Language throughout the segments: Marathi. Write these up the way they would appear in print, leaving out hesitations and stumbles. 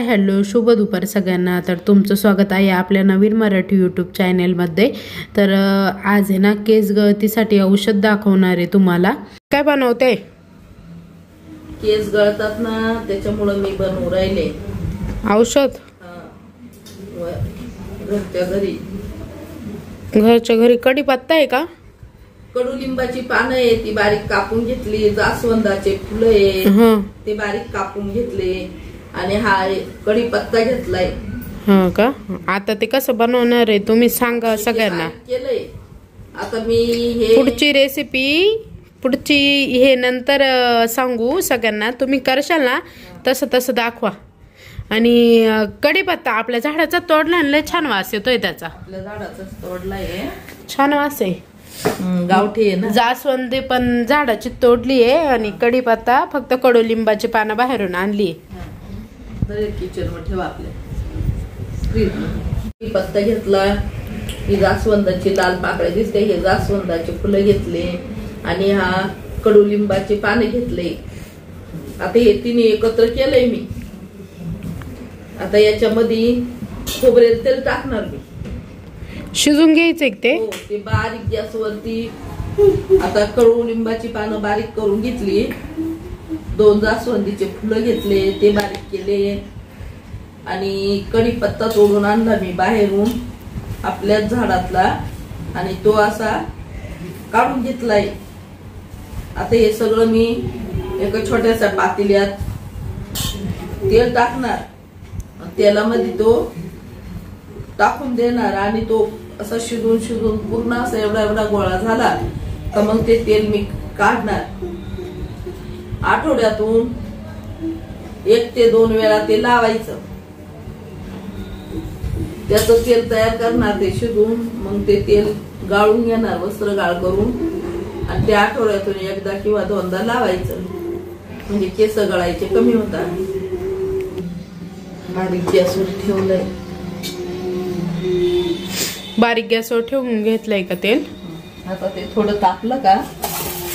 हॅलो, शुभ दुपार सगळ्यांना। तर तुमचं स्वागत आहे आपल्या नवीन मराठी यूट्यूब चॅनेलमध्ये। तर आज आहे ना केस गळतीसाठी औषध दाखवणार आहे तुम्हाला। काय बनवते? केस गळतात ना, त्याच्यामुळे मी बनवू राहिले औषध। घरच्या घरी कढीपत्ता आहे का? कडुलिंबाची पानं आहे ती बारीक कापून घेतली, जास्वंदाचे फुलं आहे ते बारीक कापून घेतले आणि हा कढीपत्ता घेतलाय। हां का? आता ते कसं बनवणार आहे तुम्ही सांगा सगळ्यांना। केलंय आता मी हे पुढची रेसिपी हे नंतर सांगू सगळ्यांना। तुम्ही करशाल ना तसं तसं दाखवा। आणि कढीपत्ता आपल्या झाडाचा तोडला लय छान वास येतोय त्याचा। आपल्या झाडाचाच तोडलाय, छान वास आहे। गावठी आहे ना। जास्वंदी पण झाडाची तोडली आहे आणि कढीपत्ता फक्त कडुलिंबाची पानं बाहेरून आणली। किचन मध्ये ठेवा आपल्या। कढीपत्ता घेतला, ही जास्वंदाची लाल पाकळ्या दिसते, हे जास्वंदाचे फुलं घेतले आणि हा कडुलिंबाचे पाने घेतले। आता हे तिन्ही एकत्र केलंय मी। आता याच्यामध्ये खोबरेल तेल टाकणार मी। शिजून घ्यायचे ते? हो, ते बारीक गॅसवरती। आता कडुलिंबाची पानं बारीक करून घेतली, 2 जास्वंदीचे फुलं घेतले ते बारीक केले आणि कढीपत्ता तोडून आणला मी बाहेरून आपल्याच झाडातला आणि तो असा काढून घेतलाय। आता हे सगळं मी एका छोट्याशा पातेल्यात तेल टाकणार, तेलामध्ये तो टाकून देणार आणि तो असा शिजून शिजून पूर्ण असा एवढा गोळा झाला तर मग ते तेल मी काढणार। आठवड्यातून 1 ते 2 वेळा ते लावायचं। त्याचं तेल तयार करणार ते शिजून, मग ते तेल गाळून घेणार वस्त्र गाळ करून आणि ते आठवड्यातून 1दा किंवा 2दा लावायचं, म्हणजे केस गळायचे कमी होतात। बारीक गॅसवर ठेवलंय, बारीक गॅसवर ठेवून घेतलंय का तेल? आता ते थोडं तापलं का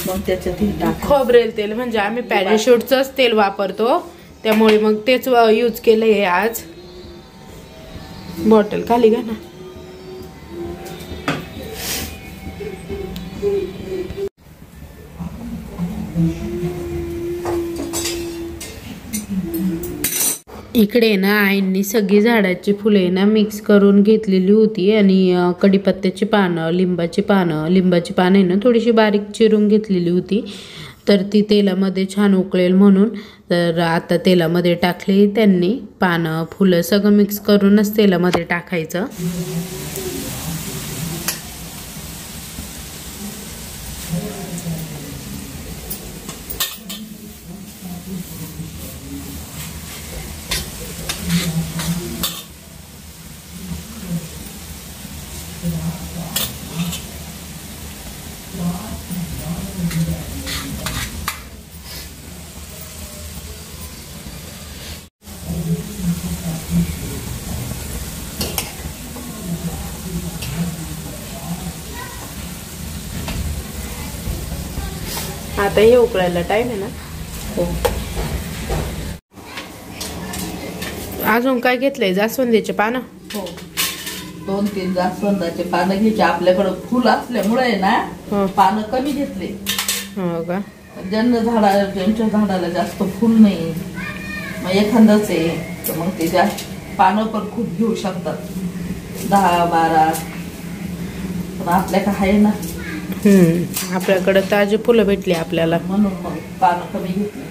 मग त्याच्यात खोबरेल तेल म्हणजे आम्ही पॅराशूटचंच तेल वापरतो, त्यामुळे मग तेच यूज केलंय आज। बॉटल खाली घ्या ना। इकडे ना आईंनी सगळी झाडाची फुले ना मिक्स करून घेतलेली होती आणि कढीपत्त्याची पानं, लिंबाची पानं आहे ना थोडीशी बारीक चिरून घेतलेली होती। तर ती तेलामध्ये छान उकळेल म्हणून तर आता तेलामध्ये टाकले त्यांनी पानं फुलं सगळं मिक्स करूनच तेलामध्ये टाकायचं। आता हे उकळायला टाइम आहे ना? हो। अजून काय घेतलंय? जास्वंदीचे पानं? हो, 2-3 जास्वंदाचे पानं घ्यायचे। आपल्याकडे फुल असल्यामुळे ना पानं कमी घेतले। हो का? ज्यांच्या झाडाला जास्त फुल नाही, मग एखादंच आहे तर मग ते जास्त पानं पण खूप घेऊ शकतात, 10-12। पण आपल्याकडे आहे ना, आपल्याकडे ताजे फुलं भेटली आपल्याला, म्हणून मग पानं कमी घेतली।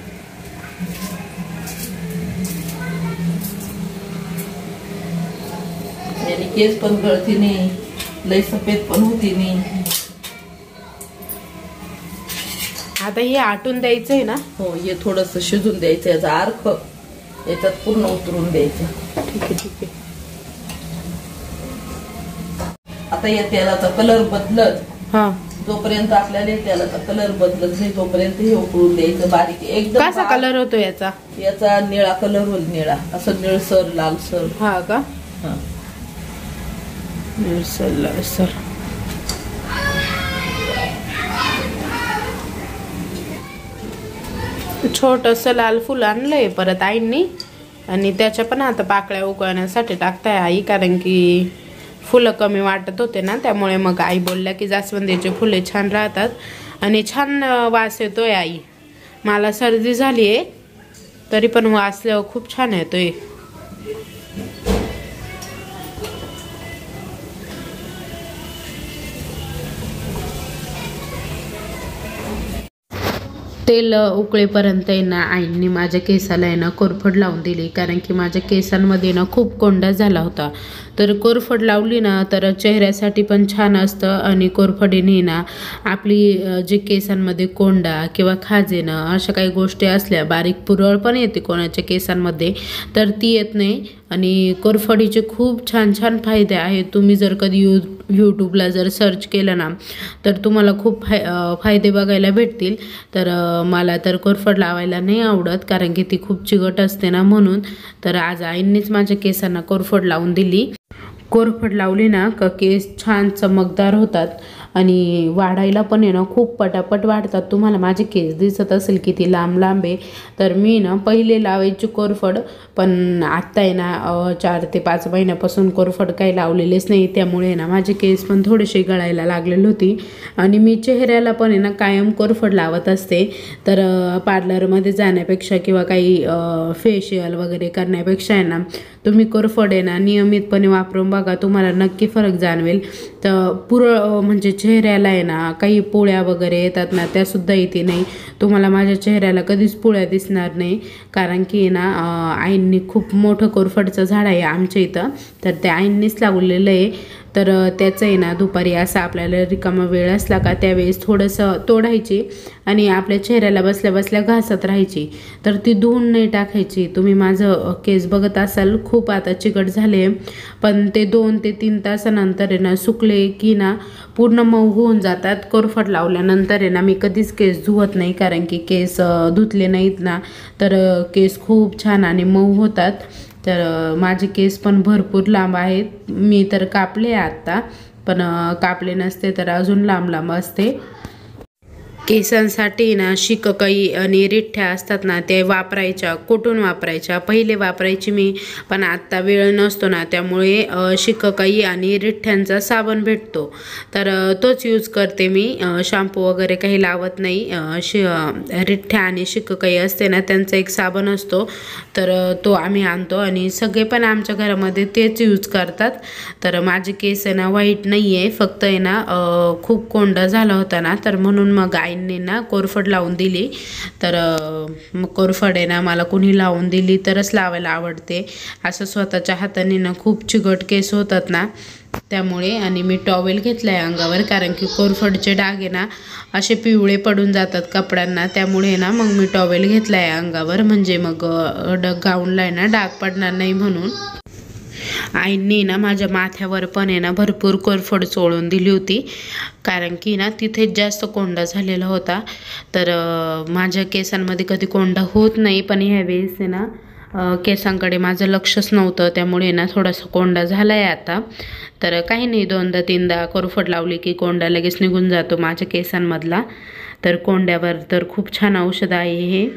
आणि केस पण गळती नाही, लय सफेद पण होती नाही। आता हे आटून द्यायचंय ना? हो, हे थोडस शिजून द्यायचं, याचा अर्क याच्यात पूर्ण उतरून द्यायचं। ठीक आहे। आता या तेलाचा कलर बदलत, जोपर्यंत आपल्याला त्याला कलर बदलत नाही तोपर्यंत हे उकळून द्यायचं बारीक। एकदम कसा कलर होतो याचा? याचा निळा कलर होईल, निळा असं निळसर लालसर। हा का? हा, निळसर लालसर। छोटस लाल फुल आणलंय परत आईंनी, आणि त्याच्या पण आता पाकळ्या उकळण्यासाठी टाकताय आई, कारण की फुलं कमी वाटत होते ना, त्यामुळे मग आई बोलल्या की जास्वंदीचे फुले छान राहतात आणि छान वास येतोय आई. मला सर्दी झाली आहे तरी पण वास खूप छान येतोय. तेल उकळेपर्यंत आहे ना आईंनी माझ्या केसाला आहे ना कोरफड लावून दिली, कारण की माझ्या केसांमध्ये ना खूप कोंडा झाला होता. तर कोरफड लावली ना तर चेहऱ्यासाठी पण छान असतं आणि कोरफडीने ना आपली जे केसांमध्ये कोंडा किंवा खाजेनं अशा काही गोष्टी असल्या, बारीक पुरळ पण येते कोणाच्या केसांमध्ये तर ती येत नाही. आणि कोरफडीचे खूप छान छान फायदे आहेत. तुम्ही जर कधी यूट्यूबला जर सर्च केलं ना तर तुम्हाला खूप फायदे बघायला भेटतील. तर मला तर कोरफड लावायला नाही आवडत, कारण की ती खूप चिकट असते ना, म्हणून. तर आज आईंनीच माझ्या केसांना कोरफड लावून दिली. कोरफड लावली ना का केस छान चमकदार होतात आणि वाढायला पण आहे ना खूप पटापट वाढतात. तुम्हाला माझे केस दिसत असेल किती लांब लांब आहे. तर मी ना पहिले लावायची कोरफड, पण आत्ता आहे ना 4 ते 5 महिन्यापासून कोरफड काही लावलेलेच नाही. त्यामुळे ना माझे केस पण थोडेसे गळायला लागलेली होती. आणि मी चेहऱ्याला पण आहे ना कायम कोरफड लावत असते. तर पार्लरमध्ये जाण्यापेक्षा किंवा काही फेशियल वगैरे करण्यापेक्षा आहे ना तुम्ही कोरफड आहे ना नियमितपणे वापरून बघा, तुम्हाला नक्की फरक जाणवेल. तर पुरळ म्हणजे चेहऱ्याला आहे ना काही पोळ्या वगैरे येतात ना त्यासुद्धा येते नाही. तुम्हाला माझ्या चेहऱ्याला कधीच पोळ्या दिसणार नाही, कारण की ना आईंनी खूप मोठं कोरफडचं झाड आहे आमच्या इथं, तर ते आईंनीच लावलेलं आहे. तर त्याचं आहे ना दुपारी असं आपल्याला रिकामा वेळ असला का त्यावेळेस थोडंसं तोडायची आणि आपल्या चेहऱ्याला बसल्या बसल्या घासत राहायची. तर ती धुवून नाही टाकायची. तुम्ही माझं केस बघत असाल खूप आता चिकट झाले, पण ते 2 ते 3 तासानंतर आहे ना सुकले की ना पूर्ण मऊ होऊन जातात. कोरफड लावल्यानंतर आहे ना मी कधीच केस धुवत नाही, कारण की केस धुतले नाहीत ना तर केस खूप छान आणि मऊ होतात. तर माझे केस पण भरपूर लांब आहेत. मी तर कापले आत्ता, पण कापले नसते तर अजून लांब लांब असते. केसांसाठी ना शिककाई आणि रिठ्ठ्या असतात ना ते वापरायच्या. कुठून वापरायच्या? पहिले वापरायची मी, पण आत्ता वेळ नसतो ना त्यामुळे शिककाई आणि रिठ्ठ्यांचा साबण भेटतो तर तोच यूज करते मी. शॅम्पू वगैरे काही लावत नाही. रिठ्ठ्या आणि शिककाई असते ना त्यांचा एक साबण असतो, तर तो आम्ही आणतो आणि सगळे पण आमच्या घरामध्ये तेच यूज करतात. तर माझे केस आहे ना वाईट नाही आहे, फक्त आहे ना खूप कोंडा झाला होता ना, तर म्हणून मग आईंनी ना कोरफड लावून दिली. तर मग कोरफड आहे ना मला कुणी लावून दिली तरच लावायला आवडते. असं स्वतःच्या हाताने ना खूप चिकट केस होतात ना त्यामुळे. आणि मी टॉवेल घेतला आहे अंगावर, कारण की कोरफडचे डाग आहे ना असे पिवळे पडून जातात कपड्यांना, त्यामुळे ना मग मी टॉवेल घेतला आहे अंगावर, म्हणजे मग गाऊनला आहे ना डाग पडणार नाही म्हणून. आईंनी ना माझ्या माथ्यावर पण आहे ना भरपूर कोरफड चोळून दिली होती, कारण की ना तिथेच जास्त कोंडा झालेला होता. तर माझ्या केसांमध्ये कधी कोंडा होत नाही, पण ह्यावेळेस आहे ना केसांकडे माझं लक्षच नव्हतं, त्यामुळे ना थोडासा कोंडा झाला आहे आता. तर काही नाही, 2दा-3दा कोरफड लावली की कोंडा लगेच निघून जातो माझ्या केसांमधला. तर कोंड्यावर तर खूप छान औषध आहे हे.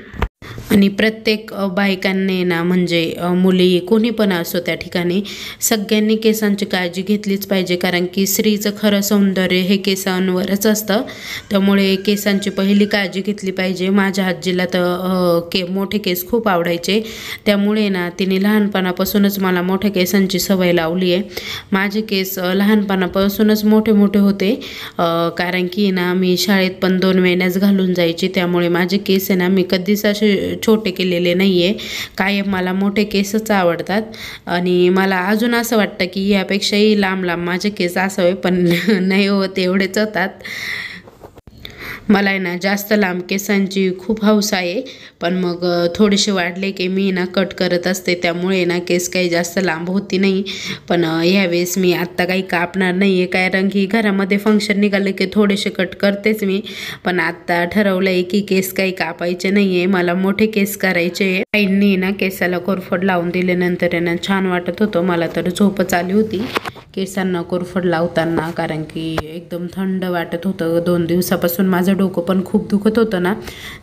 आणि प्रत्येक बायकांनी ना म्हणजे मुली कोणी पण असो त्या ठिकाणी सगळ्यांनी केसांची काळजी घेतलीच पाहिजे, कारण की स्त्रीचं खरं सौंदर्य हे केसांवरच असतं. त्यामुळे केसांची पहिली काळजी घेतली पाहिजे. माझ्या आजीला तर मोठे केस खूप आवडायचे, त्यामुळे ना तिने लहानपणापासूनच मला मोठ्या केसांची सवय लावली आहे. माझे केस लहानपणापासूनच मोठे मोठे होते, कारण की ना मी शाळेत पण 2 वेण्याच घालून जायची, त्यामुळे माझे केस आहे ना मी कधीच असे छोटे केलेले नाही आहे. कायम मला मोठे केसच आवडतात आणि मला अजून असं वाटतं की यापेक्षाही लांब लांब माझे केस असावे, पण नाही होत, एवढेच होतात. मला आहे ना जास्त लांब केसांची खूप हौस आहे, पण मग थोडेसे वाढले की मी ना कट करत असते, त्यामुळे ना केस काही जास्त लांब होती नाही. पण ह्यावेळेस मी आत्ता काही कापणार नाही आहे, कारण की घरामध्ये फंक्शन निघाले की थोडेसे कट करतेच मी, पण आत्ता ठरवलं आहे की केस काही कापायचे नाही आहे, मला मोठे केस करायचे आहे. आईंनी ना केसाला कोरफड लावून दिल्यानंतर ना छान वाटत होतं. मला तर झोपच आली होती केसांना कोरफड लावताना, कारण की एकदम थंड वाटत होतं. 2 दिवसापासून माझं माझं डोकं पण खूप दुखत होतं ना,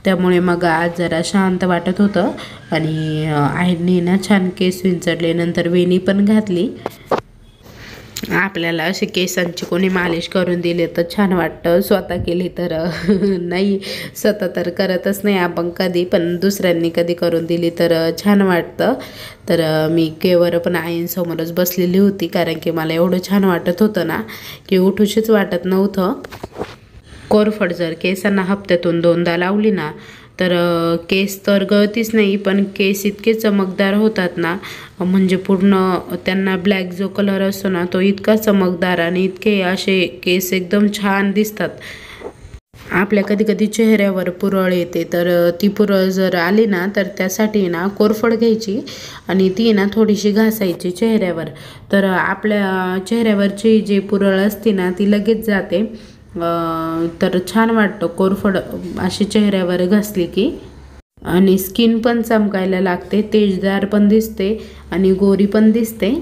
त्यामुळे मग आज जरा शांत वाटत होतं. आणि आईने ना छान केस विंचरले, नंतर वेणी पण घातली. आपल्याला असे केसांची कोणी मालिश करून दिले तर छान वाटतं, स्वतः केली तर नाही, स्वतः तर करतच नाही आपण कधी, पण दुसऱ्यांनी कधी करून दिली तर छान वाटतं. तर मी केवर पण आईंसमोरच बसलेली होती, कारण की मला एवढं छान वाटत होतं ना की उठूशीच वाटत नव्हतं. कोरफड जर केसांना हप्त्यातून 2दा लावली ना तर केस तर गळतीच नाही, पण केस इतके चमकदार होतात ना, म्हणजे पूर्ण त्यांना ब्लॅक जो कलर असतो ना तो इतका चमकदार आणि इतके असे केस एकदम छान दिसतात. आपल्या कधी कधी चेहऱ्यावर पुरळ येते, तर ती पुरळ जर आली ना तर त्यासाठी ना कोरफड घ्यायची आणि ती ना थोडीशी घासायची चेहऱ्यावर, तर आपल्या चेहऱ्यावरची जी पुरळ असते ना ती लगेच जाते. तर छान वाटतं कोरफड अशी चेहऱ्यावर घासली की. आणि स्किन पण चमकायला लागते, तेजदार पण दिसते आणि गोरी पण दिसते.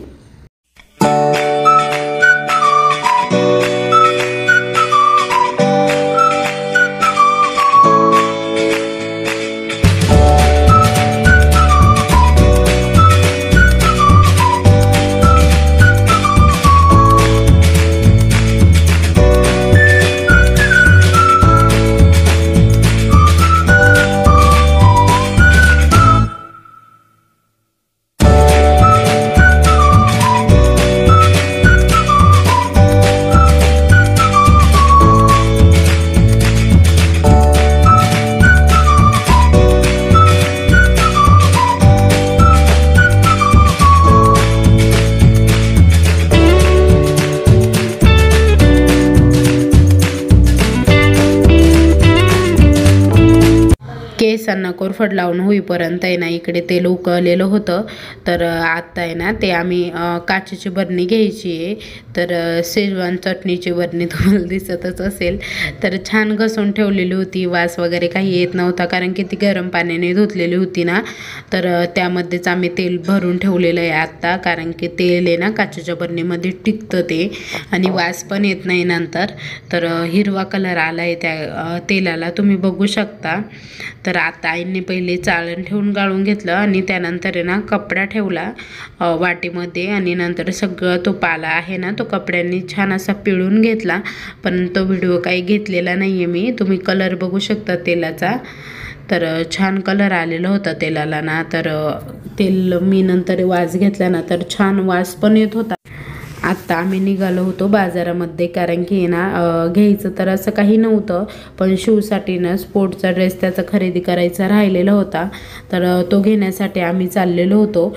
केसांना कोरफड लावून होईपर्यंत आहे ना इकडे तेल उकळलेलं होतं. तर आता आहे ना ते आम्ही काचेची बरणी घ्यायची आहे. तर शेजवान चटणीची बरणी तुम्हाला दिसतच असेल, तर छान घसून ठेवलेली होती, वास वगैरे काही येत नव्हता, कारण की ती गरम पाण्याने धुतलेली होती ना. तर त्यामध्येच आम्ही तेल भरून ठेवलेलं आहे आत्ता, कारण की तेल आहे ना काचेच्या बरणीमध्ये टिकतं ते आणि वास पण येत नाही नंतर. तर हिरवा कलर आला आहे त्या तेलाला, तुम्ही बघू शकता. तर आता आईने पहिले चाळण ठेवून गाळून घेतलं आणि त्यानंतर आहे ना कपडा ठेवला वाटीमध्ये, आणि नंतर सगळं तो पाला आहे ना तो कपड्यांनी छान असा पिळून घेतला. पण तो व्हिडिओ काही घेतलेला नाही आहे मी, तुम्ही कलर बघू शकता तेलाचा. तर छान कलर आलेला होता तेलाला ना. तर तेल मी नंतर वास घेतला ना तर छान वास पण येत होता. आत्ता आम्ही निघालो होतो बाजारामध्ये, कारण की ना घ्यायचं तर असं काही नव्हतं, पण शूसाठी ना स्पोर्टचा ड्रेस त्याचा खरेदी करायचा राहिलेला होता, तर तो घेण्यासाठी आम्ही चाललेलो होतो.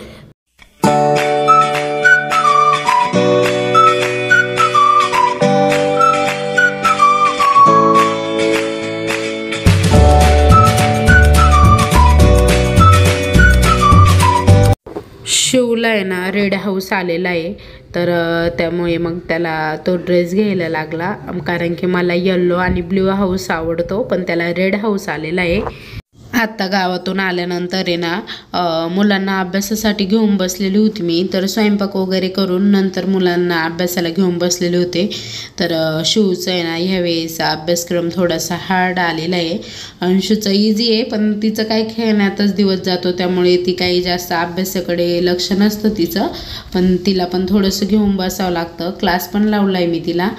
शिवला आहे ना रेड हाऊस आलेला आहे, तर त्यामुळे मग त्याला तो ड्रेस घ्यायला लागला, कारण की मला येल्लो आणि ब्ल्यू हाऊस आवडतो, पण त्याला रेड हाऊस आलेला आहे. आत्ता गावातून आल्यानंतर आहे ना मुलांना अभ्यासासाठी घेऊन बसलेली होती मी. तर स्वयंपाक वगैरे करून नंतर मुलांना अभ्यासाला घेऊन बसलेले होते. तर शिवचं आहे ना ह्यावेळेचा अभ्यासक्रम थोडासा हार्ड आलेला आहे. अंशूचं इझी आहे, पण तिचं काय खेळण्यातच दिवस जातो, त्यामुळे ती काही जास्त अभ्यासाकडे लक्ष नसतं तिचं, पण तिला पण थोडंसं घेऊन बसावं लागतं. क्लास पण लावला आहे मी तिला,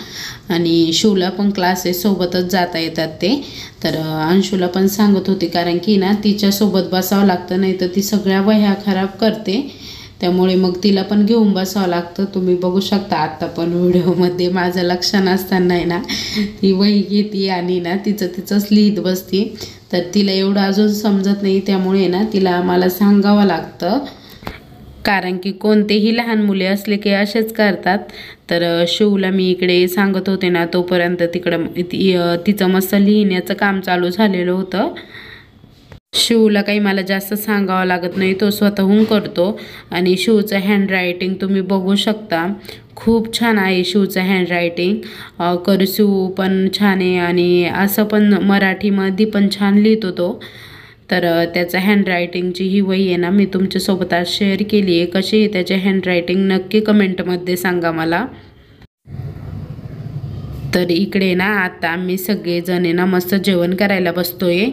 आणि शिवला पण क्लासेस सोबतच जाता येतात ते. तर अंशूला पण सांगत होती, कारण की ना तिच्यासोबत बसावं लागतं, नाही तर ती सगळ्या वह्या खराब करते, त्यामुळे मग तिला पण घेऊन बसावं लागतं. तुम्ही बघू शकता आत्ता पण व्हिडिओमध्ये माझं लक्ष नसताना आहे ना ती वही घेते आणि ना तिचंच लिहित बसते. तर तिला एवढं अजून समजत नाही, त्यामुळे ना तिला मला सांगावं लागतं, कारण की कोणतेही लहान मुले असले की असेच करतात. तर शिवला मी इकडे सांगत होते ना तोपर्यंत तिकडं तिचं मस्त लिहिण्याचं काम चालू झालेलं होतं. शिवला काही मला जास्त सांगावं लागत नाही, तो स्वतःहून करतो. आणि शिवचं हँडरायटिंग तुम्ही बघू शकता, खूप छान आहे शिवचं हँडरायटिंग. कर्सिव पण छान आहे आणि असं पण मराठीमध्ये पण छान लिहितो तो. तर त्याचं हँडरायटिंगची ही वही आहे ना मी तुमच्यासोबत आज शेअर केली आहे. कशी आहे त्याचे हँडरायटिंग नक्की कमेंटमध्ये सांगा मला. तर इकडे ना आता आम्ही सगळेजण ना मस्त जेवण करायला बसतोय।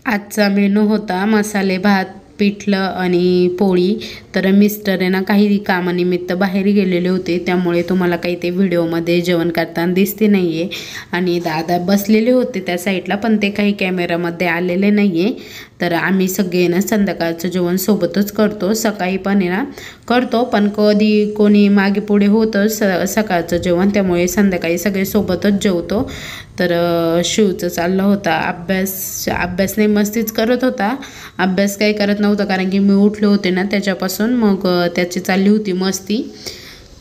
आजचा मेनू होता मसाले भात, पिठलं आणि पोळी। तर मिस्टर आहे ना काही कामानिमित्त बाहेर गेलेले होते, त्यामुळे तुम्हाला काही ते व्हिडिओमध्ये जेवण करताना दिसते नाही आहे। आणि दादा बसलेले होते त्या साईडला, पण ते काही कॅमेरामध्ये आलेले नाही आहे। तर आम्ही सगळे ना संध्याकाळचं जेवण सोबतच करतो, सकाळी पण आहे ना करतो, पण कधी कोणी मागे पुढे होतं सकाळचं जेवण, त्यामुळे संध्याकाळी सगळे सोबतच जेवतो। तर शिवचं चाललं होता अभ्यास नाही मस्तीच करत होता, अभ्यास काही करत नव्हता कारण की मी उठले होते ना त्याच्यापासून, मग त्याची चालली होती मस्ती।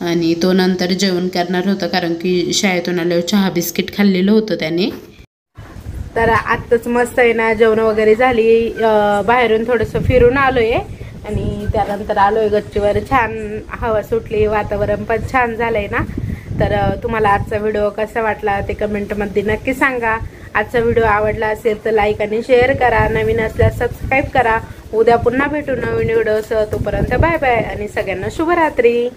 आणि तो नंतर जेवण करणार होता कारण की शाळेतून आल्यावर चहा बिस्किट खाल्लेलं होतं त्याने। तर आत्ताच मस्त आहे ना जेवण वगैरे झाली, बाहेरून थोडंसं फिरून आलोय आणि त्यानंतर आलोय गच्चीवर। छान हवा सुटली, वातावरण पण छान झालंय ना। तर तुम्हाला आजचा व्हिडिओ कसा वाटला ते कमेंटमध्ये नक्की सांगा। आजचा व्हिडिओ आवडला असेल तर लाईक आणि शेअर करा, नवीन असल्यास सबस्क्राईब करा। उद्या पुन्हा भेटू नवीन व्हिडिओसह, तोपर्यंत बाय बाय आणि सगळ्यांना शुभरात्री।